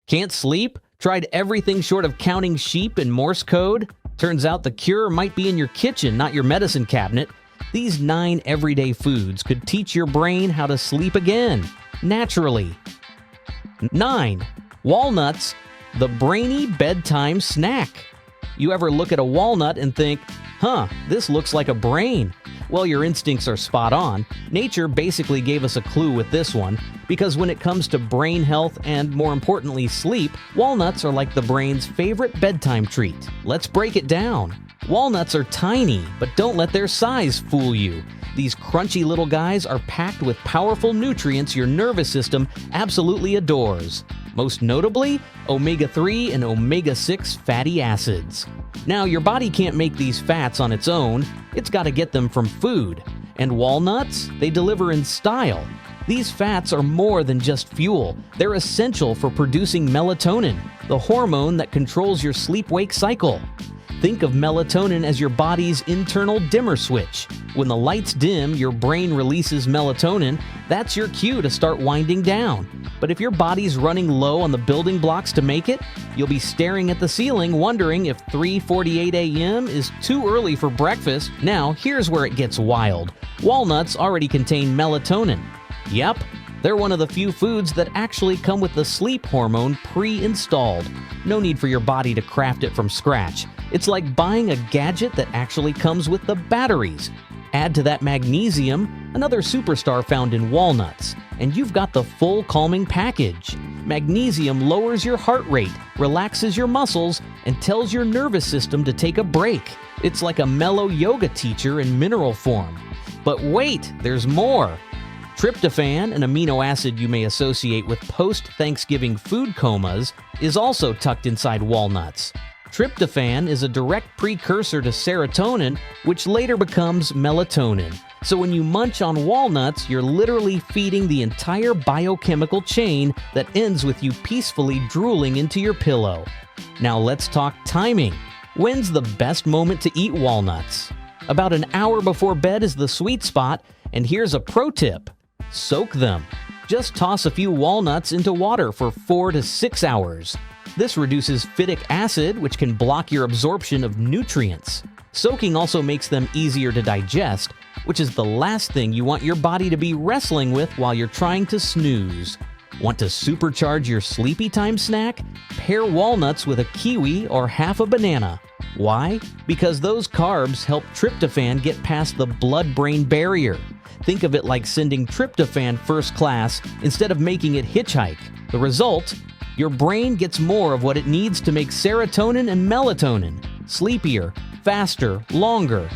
Can't sleep? Tried everything short of counting sheep in Morse code? Turns out the cure might be in your kitchen, not your medicine cabinet. These 9 everyday foods could teach your brain how to sleep again, naturally. 9. Walnuts, the brainy bedtime snack. You ever look at a walnut and think, this looks like a brain? Well, your instincts are spot on. Nature basically gave us a clue with this one, because when it comes to brain health and, more importantly, sleep, walnuts are like the brain's favorite bedtime treat. Let's break it down. Walnuts are tiny, but don't let their size fool you. These crunchy little guys are packed with powerful nutrients your nervous system absolutely adores. Most notably, omega-3 and omega-6 fatty acids. Now, your body can't make these fats on its own. It's got to get them from food. And walnuts, they deliver in style. These fats are more than just fuel. They're essential for producing melatonin, the hormone that controls your sleep-wake cycle. Think of melatonin as your body's internal dimmer switch. When the lights dim, your brain releases melatonin. That's your cue to start winding down. But if your body's running low on the building blocks to make it, you'll be staring at the ceiling wondering if 3:48 a.m. is too early for breakfast. Now, here's where it gets wild. Walnuts already contain melatonin. Yep, they're one of the few foods that actually come with the sleep hormone pre-installed. No need for your body to craft it from scratch. It's like buying a gadget that actually comes with the batteries. Add to that magnesium, another superstar found in walnuts, and you've got the full calming package. Magnesium lowers your heart rate, relaxes your muscles, and tells your nervous system to take a break. It's like a mellow yoga teacher in mineral form. But wait, there's more. Tryptophan, an amino acid you may associate with post-Thanksgiving food comas, is also tucked inside walnuts. Tryptophan is a direct precursor to serotonin, which later becomes melatonin. So when you munch on walnuts, you're literally feeding the entire biochemical chain that ends with you peacefully drooling into your pillow. Now let's talk timing. When's the best moment to eat walnuts? About an hour before bed is the sweet spot, and here's a pro tip. Soak them. Just toss a few walnuts into water for 4 to 6 hours. This reduces phytic acid, which can block your absorption of nutrients. Soaking also makes them easier to digest, which is the last thing you want your body to be wrestling with while you're trying to snooze. Want to supercharge your sleepy time snack? Pair walnuts with a kiwi or half a banana. Why? Because those carbs help tryptophan get past the blood-brain barrier. Think of it like sending tryptophan first class instead of making it hitchhike. The result? Your brain gets more of what it needs to make serotonin and melatonin. Sleepier, faster, longer.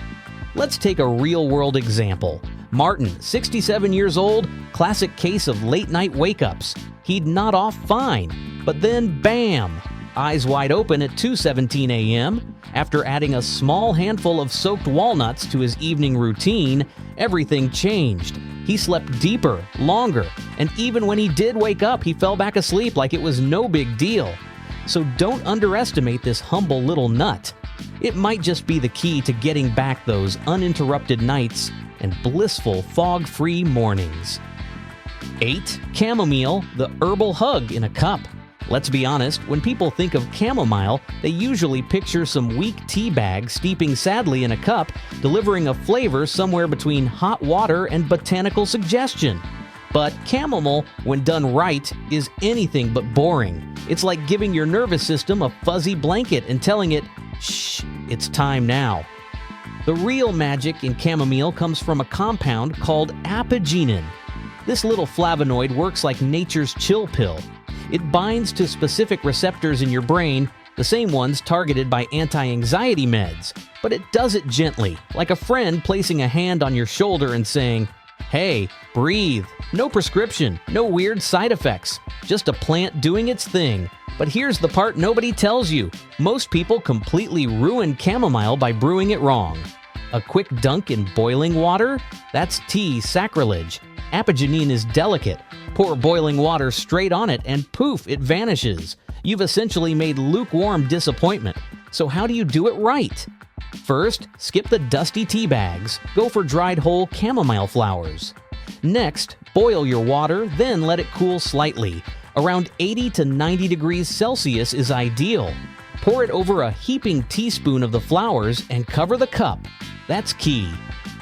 Let's take a real-world example. Martin, 67 years old, classic case of late-night wake-ups. He'd nod off fine, but then bam! Eyes wide open at 2:17 a.m. After adding a small handful of soaked walnuts to his evening routine, everything changed. He slept deeper, longer, and even when he did wake up, he fell back asleep like it was no big deal. So don't underestimate this humble little nut. It might just be the key to getting back those uninterrupted nights and blissful fog-free mornings. 8. Chamomile, the herbal hug in a cup. Let's be honest, when people think of chamomile, they usually picture some weak tea bag steeping sadly in a cup, delivering a flavor somewhere between hot water and botanical suggestion. But chamomile, when done right, is anything but boring. It's like giving your nervous system a fuzzy blanket and telling it, shh, it's time now. The real magic in chamomile comes from a compound called apigenin. This little flavonoid works like nature's chill pill. It binds to specific receptors in your brain, the same ones targeted by anti-anxiety meds, but it does it gently, like a friend placing a hand on your shoulder and saying, "Hey, breathe. No prescription, no weird side effects, just a plant doing its thing." But here's the part nobody tells you. Most people completely ruin chamomile by brewing it wrong. A quick dunk in boiling water? That's tea sacrilege. Apigenin is delicate. Pour boiling water straight on it and poof, it vanishes. You've essentially made lukewarm disappointment. So how do you do it right? First, skip the dusty tea bags. Go for dried whole chamomile flowers. Next, boil your water, then let it cool slightly. Around 80 to 90 degrees Celsius is ideal. Pour it over a heaping teaspoon of the flowers and cover the cup. That's key.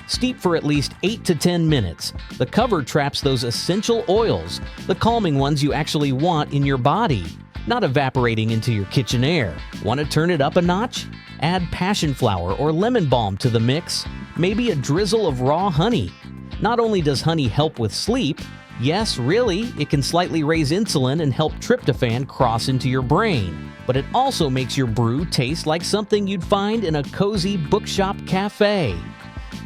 Steep for at least 8 to 10 minutes. The cover traps those essential oils, the calming ones you actually want in your body, not evaporating into your kitchen air. Want to turn it up a notch? Add passion flower or lemon balm to the mix, maybe a drizzle of raw honey. Not only does honey help with sleep, yes, really, it can slightly raise insulin and help tryptophan cross into your brain, but it also makes your brew taste like something you'd find in a cozy bookshop cafe.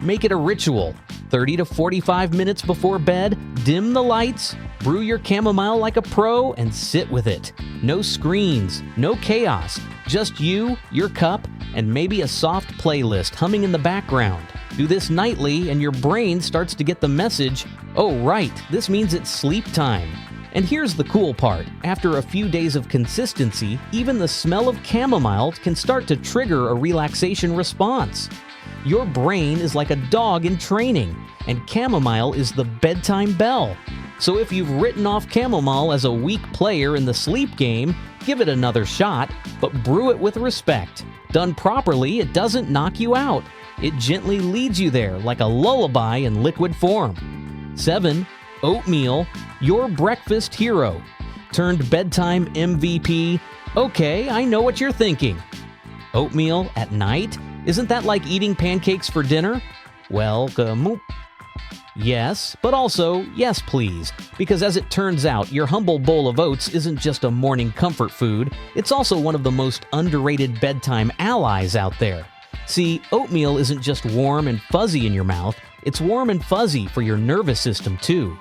Make it a ritual. 30 to 45 minutes before bed, dim the lights, brew your chamomile like a pro, and sit with it. No screens, no chaos, just you, your cup, and maybe a soft playlist humming in the background. Do this nightly and your brain starts to get the message, oh right, this means it's sleep time. And here's the cool part. After a few days of consistency, even the smell of chamomile can start to trigger a relaxation response. Your brain is like a dog in training, and chamomile is the bedtime bell. So if you've written off chamomile as a weak player in the sleep game, give it another shot, but brew it with respect. Done properly, it doesn't knock you out. It gently leads you there like a lullaby in liquid form. 7. Oatmeal, your breakfast hero. Turned bedtime MVP. Okay, I know what you're thinking. Oatmeal at night? Isn't that like eating pancakes for dinner? Well, yes, but also yes please, because as it turns out, your humble bowl of oats isn't just a morning comfort food, it's also one of the most underrated bedtime allies out there. See, oatmeal isn't just warm and fuzzy in your mouth, it's warm and fuzzy for your nervous system too.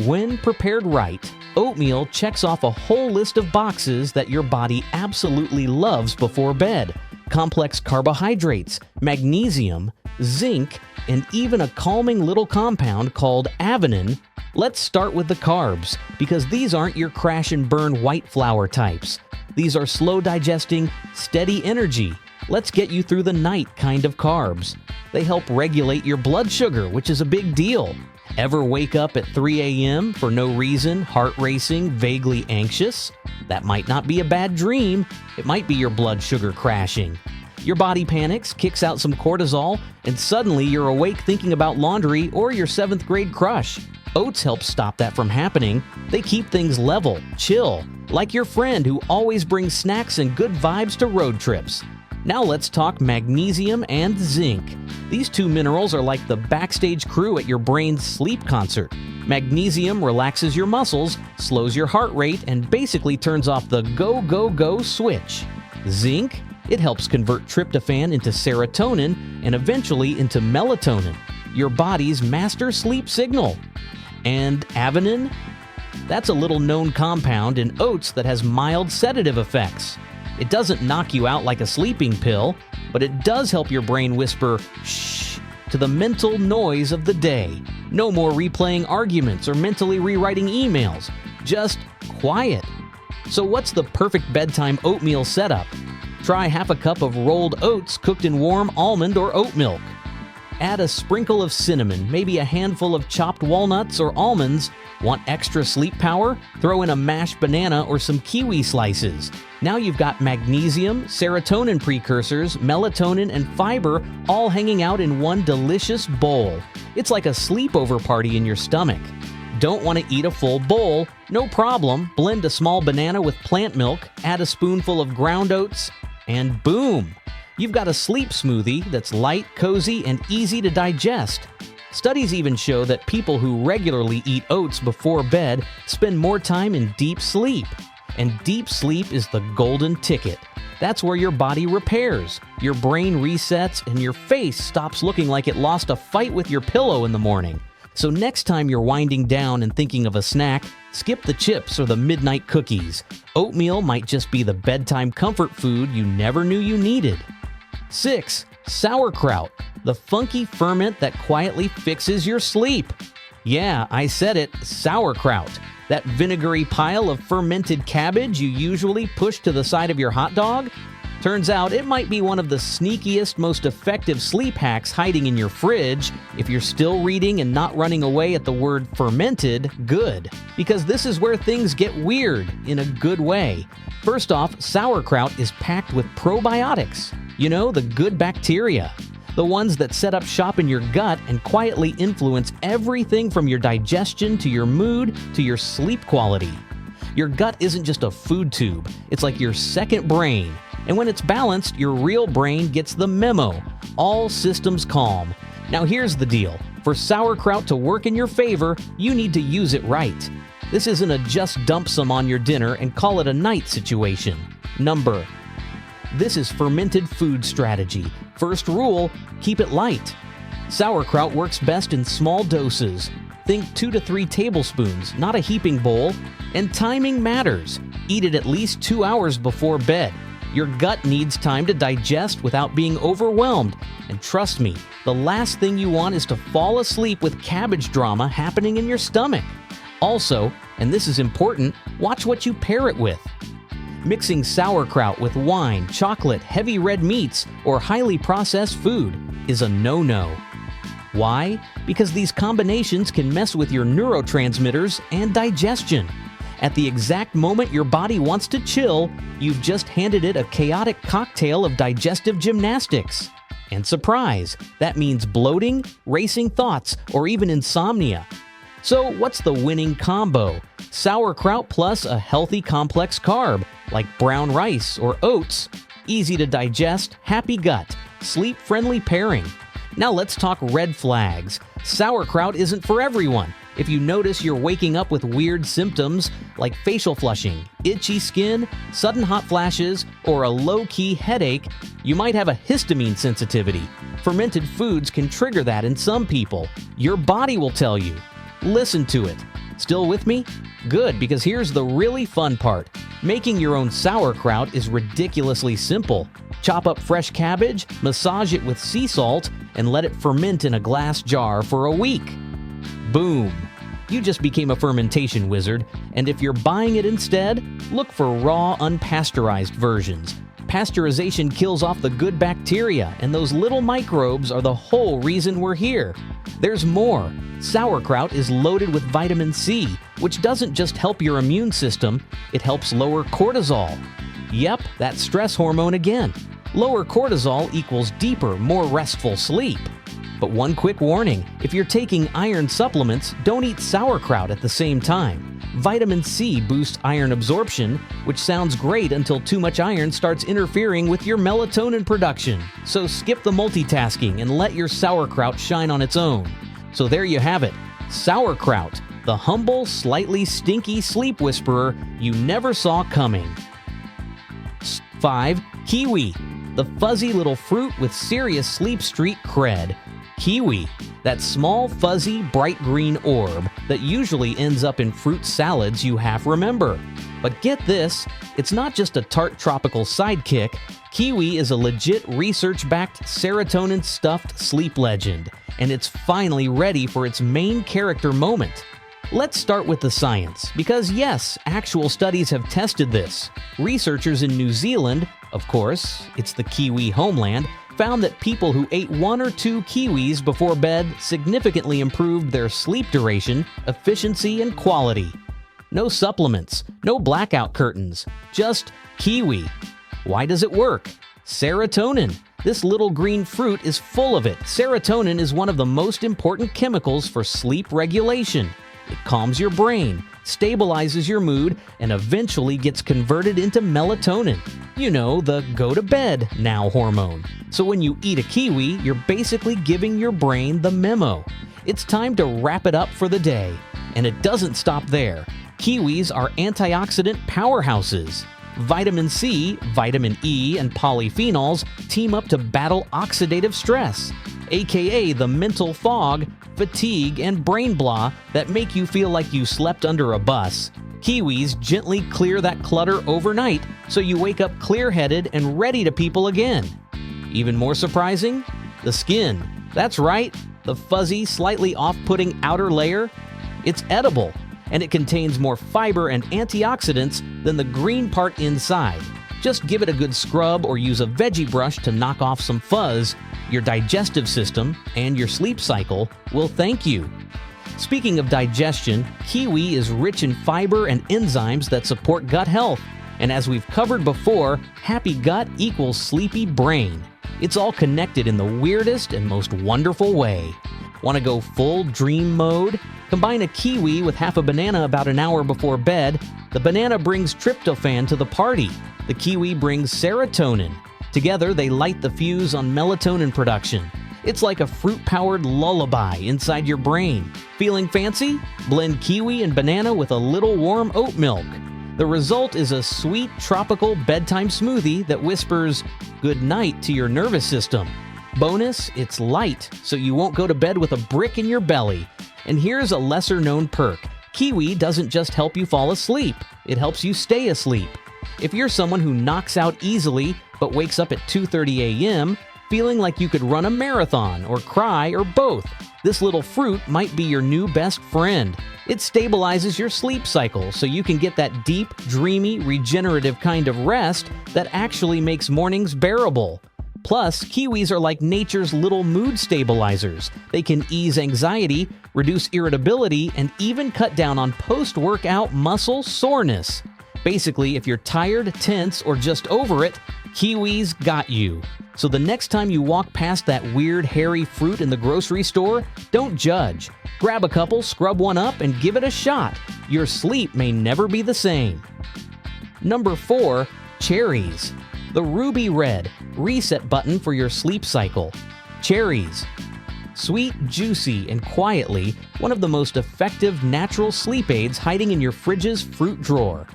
When prepared right, oatmeal checks off a whole list of boxes that your body absolutely loves before bed. Complex carbohydrates, magnesium, zinc, and even a calming little compound called avenin. Let's start with the carbs, because these aren't your crash and burn white flour types. These are slow digesting, steady energy. Let's get you through the night kind of carbs. They help regulate your blood sugar, which is a big deal. Ever wake up at 3 a.m. for no reason, heart racing, vaguely anxious? That might not be a bad dream. It might be your blood sugar crashing. Your body panics, kicks out some cortisol, and suddenly you're awake thinking about laundry or your 7th grade crush. Oats help stop that from happening. They keep things level, chill, like your friend who always brings snacks and good vibes to road trips. Now let's talk magnesium and zinc. These two minerals are like the backstage crew at your brain's sleep concert. Magnesium relaxes your muscles, slows your heart rate, and basically turns off the go, go, go switch. Zinc? It helps convert tryptophan into serotonin and eventually into melatonin, your body's master sleep signal. And avenin? That's a little known compound in oats that has mild sedative effects. It doesn't knock you out like a sleeping pill, but it does help your brain whisper, shh, to the mental noise of the day. No more replaying arguments or mentally rewriting emails. Just quiet. So what's the perfect bedtime oatmeal setup? Try half a cup of rolled oats cooked in warm almond or oat milk. Add a sprinkle of cinnamon, maybe a handful of chopped walnuts or almonds. Want extra sleep power? Throw in a mashed banana or some kiwi slices. Now you've got magnesium, serotonin precursors, melatonin, and fiber all hanging out in one delicious bowl. It's like a sleepover party in your stomach. Don't want to eat a full bowl? No problem. Blend a small banana with plant milk, add a spoonful of ground oats, and boom! You've got a sleep smoothie that's light, cozy, and easy to digest. Studies even show that people who regularly eat oats before bed spend more time in deep sleep. And deep sleep is the golden ticket. That's where your body repairs, your brain resets, and your face stops looking like it lost a fight with your pillow in the morning. So next time you're winding down and thinking of a snack, skip the chips or the midnight cookies. Oatmeal might just be the bedtime comfort food you never knew you needed. 6. Sauerkraut, the funky ferment that quietly fixes your sleep. Yeah, I said it, sauerkraut. That vinegary pile of fermented cabbage you usually push to the side of your hot dog? Turns out it might be one of the sneakiest, most effective sleep hacks hiding in your fridge. If you're still reading and not running away at the word fermented, good. Because this is where things get weird, in a good way. First off, sauerkraut is packed with probiotics. You know, the good bacteria. The ones that set up shop in your gut and quietly influence everything from your digestion to your mood to your sleep quality. Your gut isn't just a food tube, it's like your second brain. And when it's balanced, your real brain gets the memo. All systems calm. Now here's the deal. For sauerkraut to work in your favor, you need to use it right. This isn't a just dump some on your dinner and call it a night situation. This is fermented food strategy. First rule, keep it light. Sauerkraut works best in small doses. Think 2 to 3 tablespoons, not a heaping bowl. And timing matters. Eat it at least 2 hours before bed. Your gut needs time to digest without being overwhelmed. And trust me, the last thing you want is to fall asleep with cabbage drama happening in your stomach. Also, and this is important, watch what you pair it with. Mixing sauerkraut with wine, chocolate, heavy red meats, or highly processed food is a no-no. Why? Because these combinations can mess with your neurotransmitters and digestion. At the exact moment your body wants to chill, you've just handed it a chaotic cocktail of digestive gymnastics. And surprise, that means bloating, racing thoughts, or even insomnia. So what's the winning combo? Sauerkraut plus a healthy complex carb, like brown rice or oats. Easy to digest, happy gut, sleep-friendly pairing. Now let's talk red flags. Sauerkraut isn't for everyone. If you notice you're waking up with weird symptoms like facial flushing, itchy skin, sudden hot flashes, or a low-key headache, you might have a histamine sensitivity. Fermented foods can trigger that in some people. Your body will tell you. Listen to it. Still with me? Good, because here's the really fun part. Making your own sauerkraut is ridiculously simple. Chop up fresh cabbage, massage it with sea salt, and let it ferment in a glass jar for a week. Boom! You just became a fermentation wizard, and if you're buying it instead, look for raw, unpasteurized versions. Pasteurization kills off the good bacteria, and those little microbes are the whole reason we're here. There's more. Sauerkraut is loaded with vitamin C, which doesn't just help your immune system, it helps lower cortisol. Yep, that stress hormone again. Lower cortisol equals deeper, more restful sleep. But one quick warning, if you're taking iron supplements, don't eat sauerkraut at the same time. Vitamin C boosts iron absorption, which sounds great until too much iron starts interfering with your melatonin production. So skip the multitasking and let your sauerkraut shine on its own. So there you have it, sauerkraut, the humble, slightly stinky sleep whisperer you never saw coming. 5. Kiwi, the fuzzy little fruit with serious sleep street cred. Kiwi, that small, fuzzy, bright green orb that usually ends up in fruit salads you half remember. But get this, it's not just a tart tropical sidekick. Kiwi is a legit research-backed serotonin-stuffed sleep legend, and it's finally ready for its main character moment. Let's start with the science, because yes, actual studies have tested this. Researchers in New Zealand, of course, it's the kiwi homeland, found that people who ate 1 or 2 kiwis before bed significantly improved their sleep duration, efficiency, and quality. No supplements, no blackout curtains, just kiwi. Why does it work? Serotonin. This little green fruit is full of it. Serotonin is one of the most important chemicals for sleep regulation. It calms your brain, stabilizes your mood, and eventually gets converted into melatonin. You know, the go-to-bed now hormone. So when you eat a kiwi, you're basically giving your brain the memo. It's time to wrap it up for the day. And it doesn't stop there. Kiwis are antioxidant powerhouses. Vitamin C, vitamin E, and polyphenols team up to battle oxidative stress, aka the mental fog, fatigue, and brain blah that make you feel like you slept under a bus. Kiwis gently clear that clutter overnight so you wake up clear-headed and ready to people again. Even more surprising? The skin. That's right, the fuzzy, slightly off-putting outer layer. It's edible, and it contains more fiber and antioxidants than the green part inside. Just give it a good scrub or use a veggie brush to knock off some fuzz. Your digestive system and your sleep cycle will thank you. Speaking of digestion, kiwi is rich in fiber and enzymes that support gut health. And as we've covered before, happy gut equals sleepy brain. It's all connected in the weirdest and most wonderful way. Want to go full dream mode? Combine a kiwi with half a banana about an hour before bed. The banana brings tryptophan to the party. The kiwi brings serotonin. Together, they light the fuse on melatonin production. It's like a fruit-powered lullaby inside your brain. Feeling fancy? Blend kiwi and banana with a little warm oat milk. The result is a sweet, tropical bedtime smoothie that whispers good night to your nervous system. Bonus, it's light, so you won't go to bed with a brick in your belly. And here's a lesser-known perk. Kiwi doesn't just help you fall asleep, it helps you stay asleep. If you're someone who knocks out easily but wakes up at 2:30 a.m., feeling like you could run a marathon or cry or both, this little fruit might be your new best friend. It stabilizes your sleep cycle so you can get that deep, dreamy, regenerative kind of rest that actually makes mornings bearable. Plus, kiwis are like nature's little mood stabilizers. They can ease anxiety, reduce irritability, and even cut down on post-workout muscle soreness. Basically, if you're tired, tense, or just over it, kiwis got you. So the next time you walk past that weird, hairy fruit in the grocery store, don't judge. Grab a couple, scrub one up, and give it a shot. Your sleep may never be the same. Number 4, cherries. The ruby red reset button for your sleep cycle. Cherries. Sweet, juicy, and quietly, one of the most effective natural sleep aids hiding in your fridge's fruit drawer.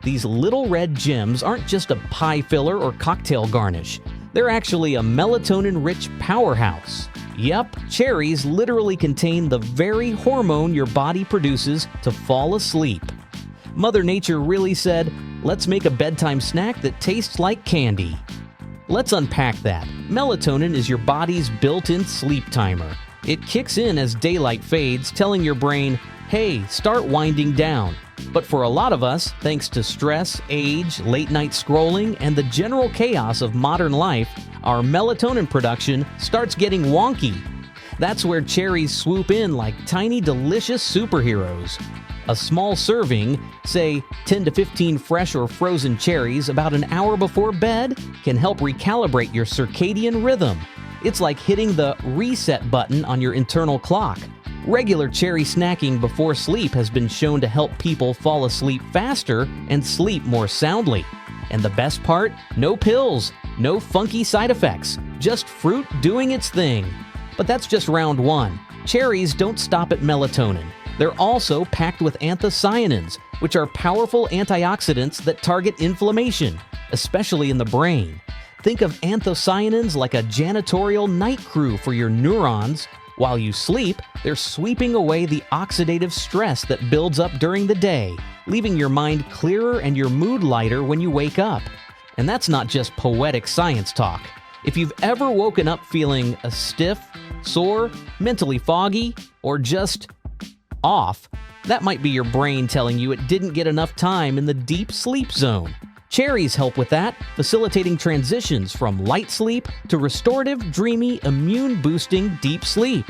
These little red gems aren't just a pie filler or cocktail garnish. They're actually a melatonin-rich powerhouse. Yup, cherries literally contain the very hormone your body produces to fall asleep. Mother Nature really said, let's make a bedtime snack that tastes like candy. Let's unpack that. Melatonin is your body's built-in sleep timer. It kicks in as daylight fades, telling your brain, hey, start winding down. But for a lot of us, thanks to stress, age, late-night scrolling, and the general chaos of modern life, our melatonin production starts getting wonky. That's where cherries swoop in like tiny, delicious superheroes. A small serving, say 10 to 15 fresh or frozen cherries about an hour before bed, can help recalibrate your circadian rhythm. It's like hitting the reset button on your internal clock. Regular cherry snacking before sleep has been shown to help people fall asleep faster and sleep more soundly. And the best part? No pills, no funky side effects, just fruit doing its thing. But that's just round one. Cherries don't stop at melatonin. They're also packed with anthocyanins, which are powerful antioxidants that target inflammation, especially in the brain. Think of anthocyanins like a janitorial night crew for your neurons. While you sleep, they're sweeping away the oxidative stress that builds up during the day, leaving your mind clearer and your mood lighter when you wake up. And that's not just poetic science talk. If you've ever woken up feeling stiff, sore, mentally foggy, or just off, that might be your brain telling you it didn't get enough time in the deep sleep zone. Cherries help with that, facilitating transitions from light sleep to restorative, dreamy, immune-boosting deep sleep.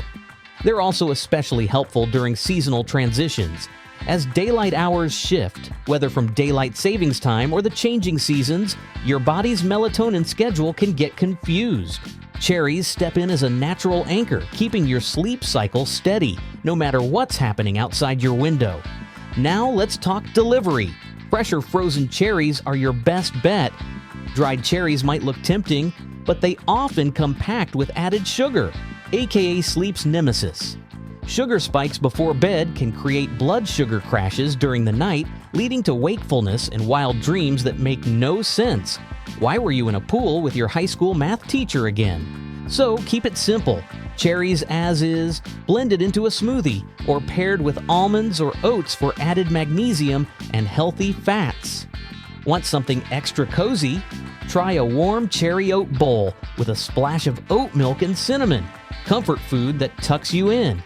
They're also especially helpful during seasonal transitions. As daylight hours shift, whether from daylight savings time or the changing seasons, your body's melatonin schedule can get confused. Cherries step in as a natural anchor, keeping your sleep cycle steady, no matter what's happening outside your window. Now let's talk delivery. Fresh or frozen cherries are your best bet. Dried cherries might look tempting, but they often come packed with added sugar, aka sleep's nemesis. Sugar spikes before bed can create blood sugar crashes during the night, leading to wakefulness and wild dreams that make no sense. Why were you in a pool with your high school math teacher again? So keep it simple. Cherries as is, blended into a smoothie, or paired with almonds or oats for added magnesium and healthy fats. Want something extra cozy? Try a warm cherry oat bowl with a splash of oat milk and cinnamon. Comfort food that tucks you in.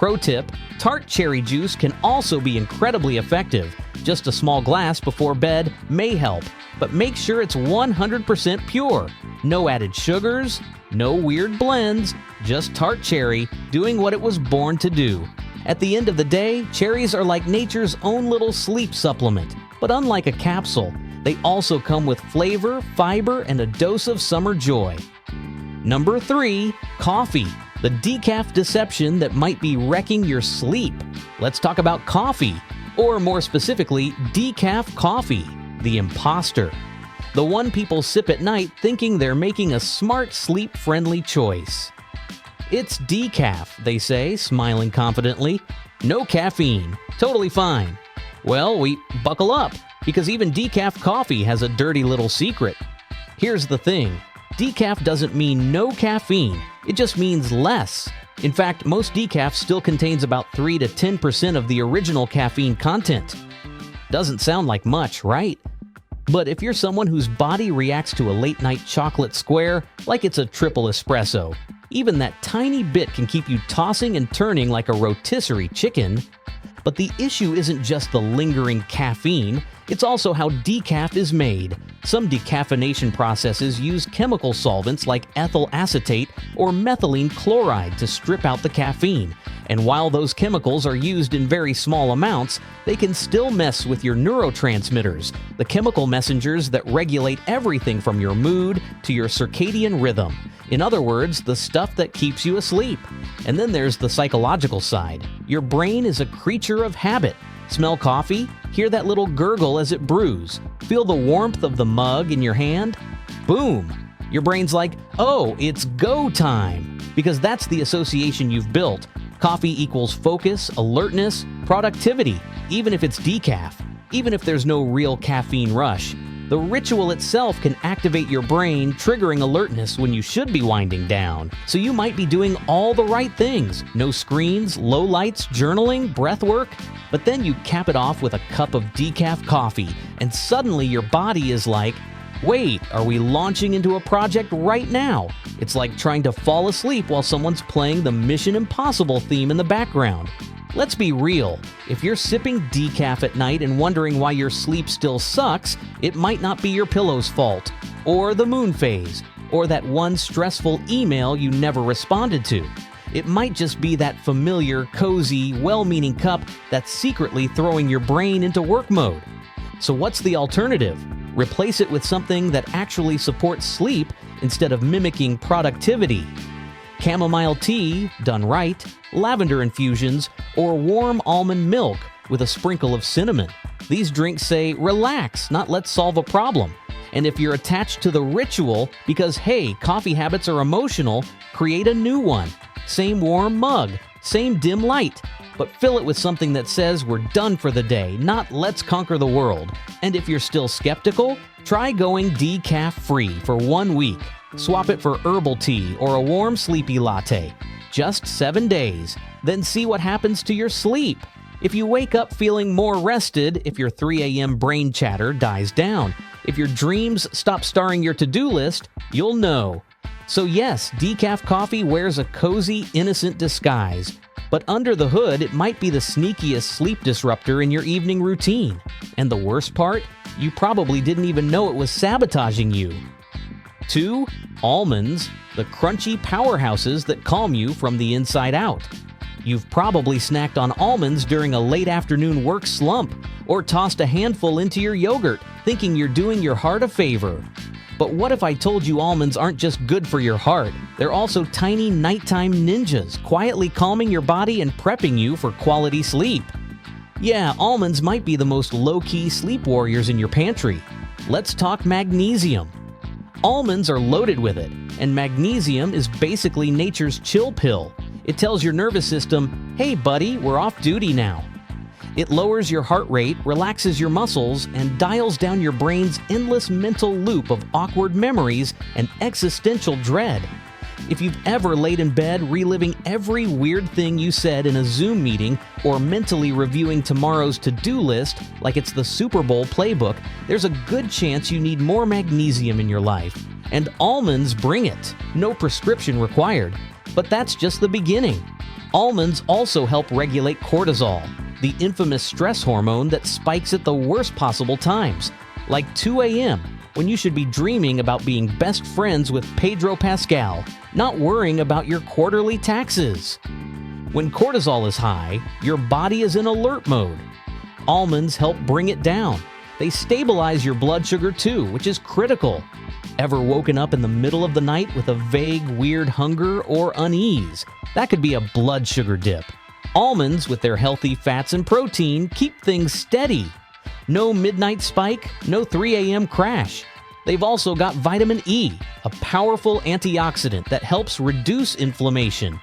Pro tip, tart cherry juice can also be incredibly effective. Just a small glass before bed may help, but make sure it's 100% pure. No added sugars, no weird blends, just tart cherry doing what it was born to do. At the end of the day, cherries are like nature's own little sleep supplement, but unlike a capsule, they also come with flavor, fiber, and a dose of summer joy. Number 3, coffee, the decaf deception that might be wrecking your sleep. Let's talk about coffee, or more specifically, decaf coffee, the imposter. The one people sip at night thinking they're making a smart, sleep-friendly choice. It's decaf, they say, smiling confidently. No caffeine. Totally fine. Well, we buckle up, because even decaf coffee has a dirty little secret. Here's the thing. Decaf doesn't mean no caffeine. It just means less. In fact, most decaf still contains about 3 to 10% of the original caffeine content. Doesn't sound like much, right? But if you're someone whose body reacts to a late-night chocolate square like it's a triple espresso, even that tiny bit can keep you tossing and turning like a rotisserie chicken. But the issue isn't just the lingering caffeine, it's also how decaf is made. Some decaffeination processes use chemical solvents like ethyl acetate or methylene chloride to strip out the caffeine. And while those chemicals are used in very small amounts, they can still mess with your neurotransmitters, the chemical messengers that regulate everything from your mood to your circadian rhythm. In other words, the stuff that keeps you asleep. And then there's the psychological side. Your brain is a creature of habit. Smell coffee? Hear that little gurgle as it brews. Feel the warmth of the mug in your hand? Boom! Your brain's like, oh, it's go time! Because that's the association you've built. Coffee equals focus, alertness, productivity, even if it's decaf, even if there's no real caffeine rush. The ritual itself can activate your brain, triggering alertness when you should be winding down. So you might be doing all the right things. No screens, low lights, journaling, breath work. But then you cap it off with a cup of decaf coffee, and suddenly your body is like, wait, are we launching into a project right now? It's like trying to fall asleep while someone's playing the Mission Impossible theme in the background. Let's be real. If you're sipping decaf at night and wondering why your sleep still sucks, it might not be your pillow's fault, or the moon phase, or that one stressful email you never responded to. It might just be that familiar, cozy, well-meaning cup that's secretly throwing your brain into work mode. So what's the alternative? Replace it with something that actually supports sleep instead of mimicking productivity. Chamomile tea, done right, lavender infusions, or warm almond milk with a sprinkle of cinnamon. These drinks say, relax, not let's solve a problem. And if you're attached to the ritual because, hey, coffee habits are emotional, create a new one. Same warm mug, same dim light, but fill it with something that says we're done for the day, not let's conquer the world. And if you're still skeptical, try going decaf-free for 1 week. Swap it for herbal tea or a warm sleepy latte. Just 7 days. Then see what happens to your sleep. If you wake up feeling more rested, if your 3 a.m. brain chatter dies down, if your dreams stop starring your to-do list, you'll know. So yes, decaf coffee wears a cozy, innocent disguise. But under the hood, it might be the sneakiest sleep disruptor in your evening routine. And the worst part? You probably didn't even know it was sabotaging you. 2. Almonds, the crunchy powerhouses that calm you from the inside out. You've probably snacked on almonds during a late afternoon work slump, or tossed a handful into your yogurt, thinking you're doing your heart a favor. But what if I told you almonds aren't just good for your heart? They're also tiny nighttime ninjas, quietly calming your body and prepping you for quality sleep. Yeah, almonds might be the most low-key sleep warriors in your pantry. Let's talk magnesium. Almonds are loaded with it, and magnesium is basically nature's chill pill. It tells your nervous system, hey buddy, we're off duty now. It lowers your heart rate, relaxes your muscles, and dials down your brain's endless mental loop of awkward memories and existential dread. If you've ever laid in bed reliving every weird thing you said in a Zoom meeting or mentally reviewing tomorrow's to-do list like it's the Super Bowl playbook, there's a good chance you need more magnesium in your life. And almonds bring it. No prescription required. But that's just the beginning. Almonds also help regulate cortisol, the infamous stress hormone that spikes at the worst possible times, like 2 a.m., when you should be dreaming about being best friends with Pedro Pascal, not worrying about your quarterly taxes. When cortisol is high, your body is in alert mode. Almonds help bring it down. They stabilize your blood sugar too, which is critical. Ever woken up in the middle of the night with a vague, weird hunger or unease? That could be a blood sugar dip. Almonds, with their healthy fats and protein, keep things steady. No midnight spike, no 3 a.m. crash. They've also got vitamin E, a powerful antioxidant that helps reduce inflammation.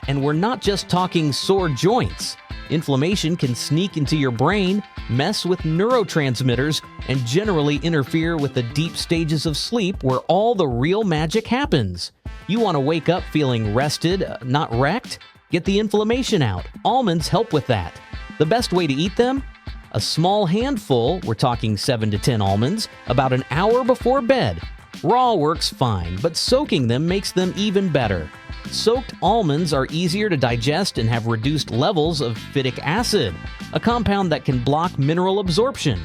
And we're not just talking sore joints. Inflammation can sneak into your brain, mess with neurotransmitters, and generally interfere with the deep stages of sleep where all the real magic happens. You want to wake up feeling rested, not wrecked? Get the inflammation out. Almonds help with that. The best way to eat them? A small handful, we're talking 7 to 10 almonds, about an hour before bed. Raw works fine, but soaking them makes them even better. Soaked almonds are easier to digest and have reduced levels of phytic acid, a compound that can block mineral absorption.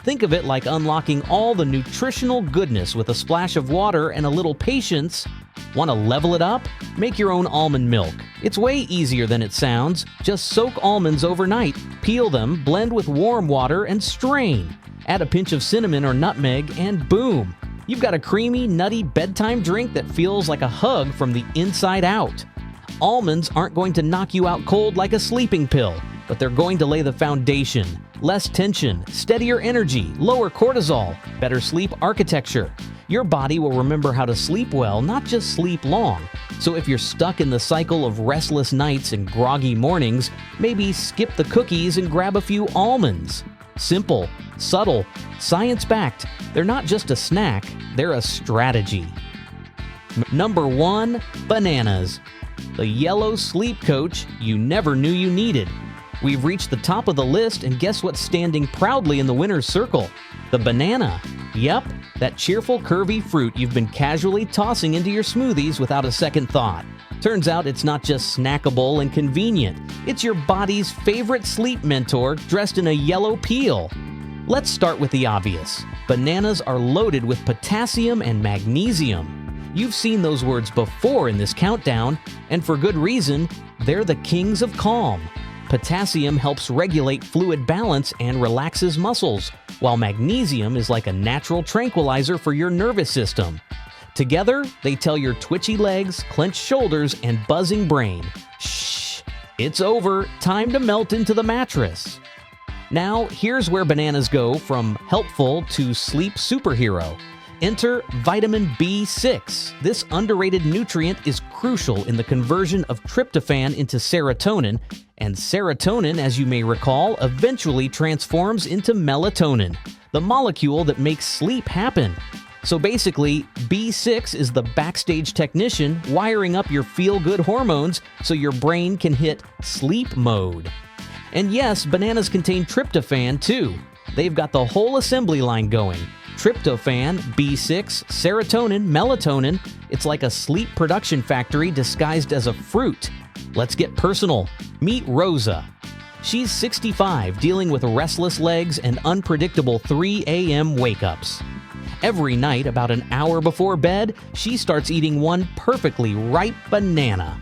Think of it like unlocking all the nutritional goodness with a splash of water and a little patience. Want to level it up? Make your own almond milk. It's way easier than it sounds. Just soak almonds overnight, peel them, blend with warm water, and strain. Add a pinch of cinnamon or nutmeg, and boom! You've got a creamy, nutty bedtime drink that feels like a hug from the inside out. Almonds aren't going to knock you out cold like a sleeping pill, but they're going to lay the foundation. Less tension, steadier energy, lower cortisol, better sleep architecture. Your body will remember how to sleep well, not just sleep long. So if you're stuck in the cycle of restless nights and groggy mornings, maybe skip the cookies and grab a few almonds. Simple, subtle, science-backed. They're not just a snack, they're a strategy. Number 1, bananas. The yellow sleep coach you never knew you needed. We've reached the top of the list, and guess what's standing proudly in the winner's circle? The banana. Yep, that cheerful, curvy fruit you've been casually tossing into your smoothies without a second thought. Turns out it's not just snackable and convenient. It's your body's favorite sleep mentor dressed in a yellow peel. Let's start with the obvious. Bananas are loaded with potassium and magnesium. You've seen those words before in this countdown, and for good reason. They're the kings of calm. Potassium helps regulate fluid balance and relaxes muscles, while magnesium is like a natural tranquilizer for your nervous system. Together, they tell your twitchy legs, clenched shoulders, and buzzing brain, shh, it's over, time to melt into the mattress. Now, here's where bananas go from helpful to sleep superhero. Enter vitamin B6. This underrated nutrient is crucial in the conversion of tryptophan into serotonin, and serotonin, as you may recall, eventually transforms into melatonin, the molecule that makes sleep happen. So basically, B6 is the backstage technician wiring up your feel-good hormones so your brain can hit sleep mode. And yes, bananas contain tryptophan too. They've got the whole assembly line going. Tryptophan, B6, serotonin, melatonin. It's like a sleep production factory disguised as a fruit. Let's get personal. Meet Rosa. She's 65, dealing with restless legs and unpredictable 3 a.m. wake-ups. Every night, about an hour before bed, she starts eating one perfectly ripe banana.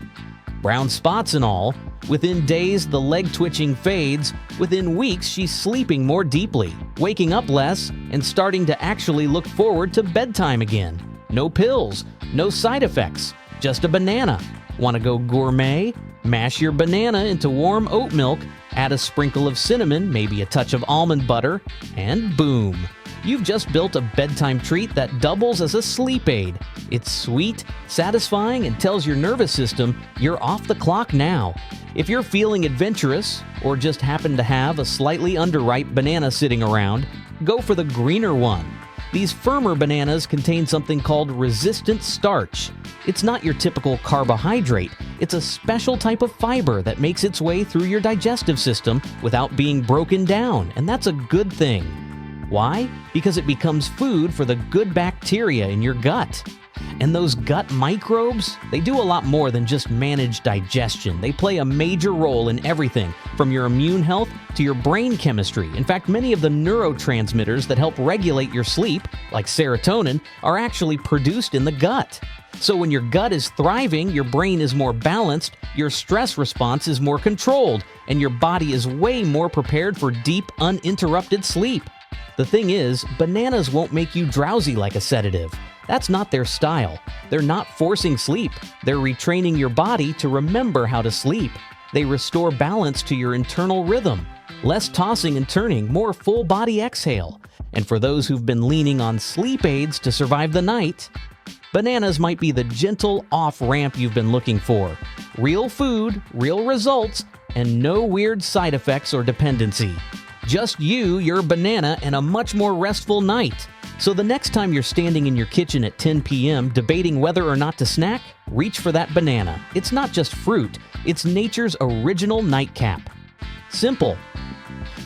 Brown spots and all. Within days, the leg twitching fades. Within weeks, she's sleeping more deeply, waking up less, and starting to actually look forward to bedtime again. No pills, no side effects, just a banana. Want to go gourmet? Mash your banana into warm oat milk, add a sprinkle of cinnamon, maybe a touch of almond butter, and boom! You've just built a bedtime treat that doubles as a sleep aid. It's sweet, satisfying, and tells your nervous system you're off the clock now. If you're feeling adventurous, or just happen to have a slightly underripe banana sitting around, go for the greener one. These firmer bananas contain something called resistant starch. It's not your typical carbohydrate. It's a special type of fiber that makes its way through your digestive system without being broken down, and that's a good thing. Why? Because it becomes food for the good bacteria in your gut. And those gut microbes, they do a lot more than just manage digestion. They play a major role in everything from your immune health to your brain chemistry. In fact, many of the neurotransmitters that help regulate your sleep, like serotonin, are actually produced in the gut. So when your gut is thriving, your brain is more balanced, your stress response is more controlled, and your body is way more prepared for deep, uninterrupted sleep. The thing is, bananas won't make you drowsy like a sedative. That's not their style. They're not forcing sleep. They're retraining your body to remember how to sleep. They restore balance to your internal rhythm. Less tossing and turning, more full body exhale. And for those who've been leaning on sleep aids to survive the night, bananas might be the gentle off-ramp you've been looking for. Real food, real results, and no weird side effects or dependency. Just you, your banana, and a much more restful night. So the next time you're standing in your kitchen at 10 p.m. debating whether or not to snack, reach for that banana. It's not just fruit, it's nature's original nightcap. Simple,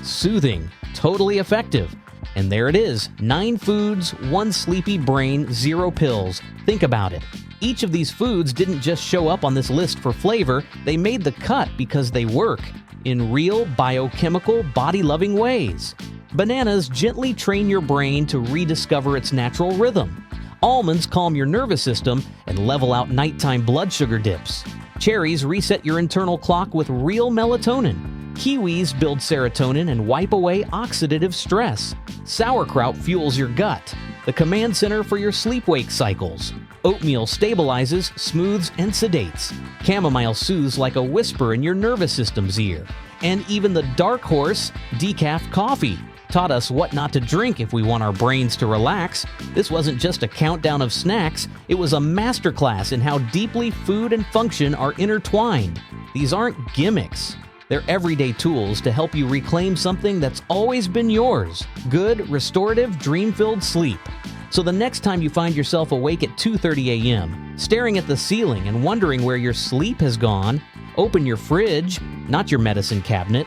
soothing, totally effective. And there it is, 9 foods, 1 sleepy brain, 0 pills. Think about it. Each of these foods didn't just show up on this list for flavor, they made the cut because they work in real biochemical, body-loving ways. Bananas gently train your brain to rediscover its natural rhythm. Almonds calm your nervous system and level out nighttime blood sugar dips. Cherries reset your internal clock with real melatonin. Kiwis build serotonin and wipe away oxidative stress. Sauerkraut fuels your gut, the command center for your sleep-wake cycles. Oatmeal stabilizes, smooths, and sedates. Chamomile soothes like a whisper in your nervous system's ear. And even the dark horse, decaf coffee, taught us what not to drink if we want our brains to relax. This wasn't just a countdown of snacks, it was a masterclass in how deeply food and function are intertwined. These aren't gimmicks. They're everyday tools to help you reclaim something that's always been yours: good, restorative, dream-filled sleep. So the next time you find yourself awake at 2:30 a.m., staring at the ceiling and wondering where your sleep has gone, open your fridge, not your medicine cabinet.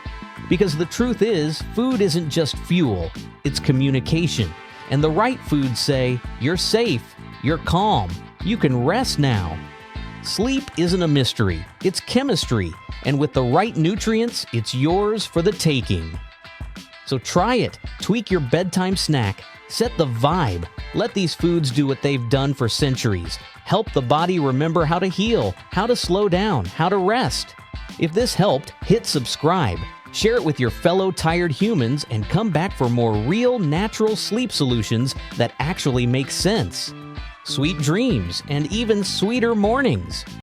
Because the truth is, food isn't just fuel, it's communication. And the right foods say, you're safe, you're calm, you can rest now. Sleep isn't a mystery, it's chemistry. And with the right nutrients, it's yours for the taking. So try it, tweak your bedtime snack, set the vibe. Let these foods do what they've done for centuries. Help the body remember how to heal, how to slow down, how to rest. If this helped, hit subscribe. Share it with your fellow tired humans and come back for more real, natural sleep solutions that actually make sense. Sweet dreams and even sweeter mornings.